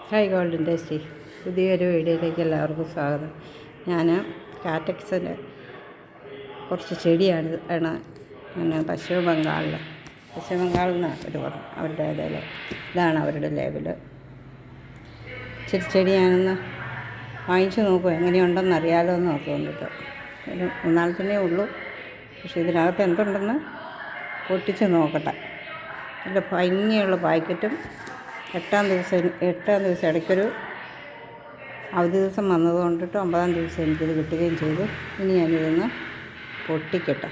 Hi golden tasty പുതിയൊരു വീഡിയോയിലേക്ക് എല്ലാവർക്കും സ്വാഗതം. ഞാൻ കാറ്റക്സിൻ്റെ കുറച്ച് ചെടിയാണ് പശ്ചിമ ബംഗാളിൽ നിന്നാണ് അവർ പറഞ്ഞു. അവരുടെ ഇതാണ് അവരുടെ ലേബിൾ. ചെടി ഞാനൊന്ന് വാങ്ങിച്ച് നോക്കും, എങ്ങനെയുണ്ടെന്ന് അറിയാമല്ലോ എന്ന് ഓർത്തുകൊണ്ടിട്ട്. ഒരു മൂന്നാലത്തിനേ ഉള്ളൂ, പക്ഷേ ഇതിനകത്ത് എന്തുണ്ടെന്ന് പൊട്ടിച്ച് നോക്കട്ടെ. നല്ല ഭംഗിയുള്ള പാക്കറ്റും. എട്ടാം ദിവസം ഇടയ്ക്കൊരു അവധി ദിവസം വന്നതുകൊണ്ടിട്ട് 9-ാം ദിവസം എനിക്കിത് കിട്ടുകയും ചെയ്തു. ഇനി ഞാനിതൊന്ന് പൊട്ടിക്കട്ടെ.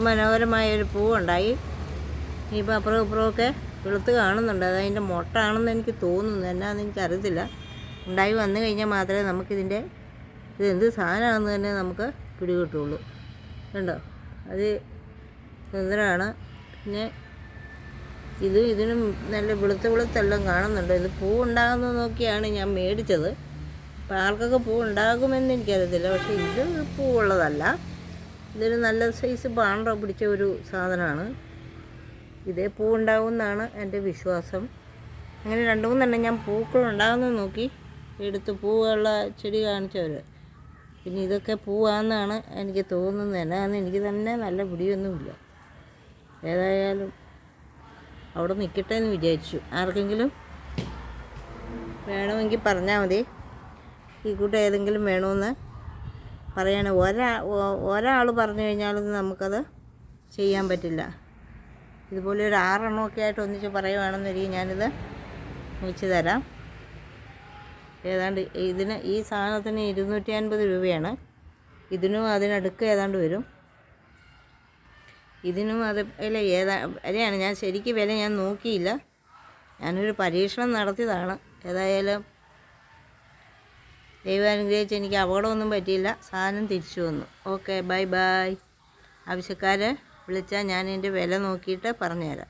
മനോഹരമായൊരു പൂവുണ്ടായി. ഇനിയിപ്പോൾ അപ്പുറവും ഇപ്പുറമൊക്കെ വെളുത്ത് കാണുന്നുണ്ട്. അതതിൻ്റെ മൊട്ടാണെന്ന് എനിക്ക് തോന്നുന്നു, എന്നാന്ന് എനിക്കറിയത്തില്ല. ഉണ്ടായി വന്നു കഴിഞ്ഞാൽ മാത്രമേ നമുക്കിതിൻ്റെ ഇതെന്ത് സാധനമാണെന്ന് തന്നെ നമുക്ക് പിടികിട്ടുള്ളൂ. കണ്ടോ, അത് സുന്ദരമാണ്. പിന്നെ ഇതിനും നല്ല വെളുത്തെല്ലാം കാണുന്നുണ്ട്. ഇത് പൂ ഉണ്ടാകുന്നത് നോക്കിയാണ് ഞാൻ മേടിച്ചത്. അപ്പോൾ ആൾക്കൊക്കെ പൂ ഉണ്ടാകുമെന്ന് എനിക്കറിയത്തില്ല, പക്ഷേ ഇത് പൂവുള്ളതല്ല. ഇതൊരു നല്ല സൈസ് പാണ്ട പിടിച്ച ഒരു സാധനമാണ്. ഇതേ പൂ ഉണ്ടാകുമെന്നാണ് എൻ്റെ വിശ്വാസം. അങ്ങനെ 2-3 ഞാൻ പൂക്കളുണ്ടാകുന്നത് നോക്കി എടുത്ത് പൂവുള്ള ചെടി കാണിച്ചവർ. പിന്നെ ഇതൊക്കെ പൂവാണെന്നാണ് എനിക്ക് തോന്നുന്നത്. എന്നാന്ന് എനിക്ക് തന്നെ നല്ല പിടിയൊന്നുമില്ല. ഏതായാലും അവിടെ നിൽക്കട്ടെ എന്ന് വിചാരിച്ചു. ആർക്കെങ്കിലും വേണമെങ്കിൽ പറഞ്ഞാൽ മതി. ഈ കൂട്ടം ഏതെങ്കിലും വേണമെന്ന് പറയണേ. ഒരാൾ പറഞ്ഞു കഴിഞ്ഞാലൊന്നും നമുക്കത് ചെയ്യാൻ പറ്റില്ല. ഇതുപോലെ ഒരു 6 എണ്ണമൊക്കെ ആയിട്ട് ഒന്നിച്ച് പറയുവാണെന്നൊരിക്കൽ ഞാനിത് വെച്ച് തരാം. ഏതാണ്ട് ഈ സാധനത്തിന് 250 രൂപയാണ്. ഇതിനും അതിനടുക്ക് ഏതാണ്ട് വരും. ഇതിനും അത് വിലയാണ്. ഞാൻ ശരിക്കും വില ഞാൻ നോക്കിയില്ല. ഞാനൊരു പരീക്ഷണം നടത്തിയതാണ്. ഏതായാലും ദൈവം അനുഗ്രഹിച്ച് എനിക്ക് അപകടമൊന്നും പറ്റിയില്ല. സാധനം തിരിച്ചു വന്നു. Okay, by. ആവശ്യക്കാരെ വിളിച്ചാൽ ഞാൻ ഇതിൻ്റെ വില നോക്കിയിട്ട് പറഞ്ഞുതരാം.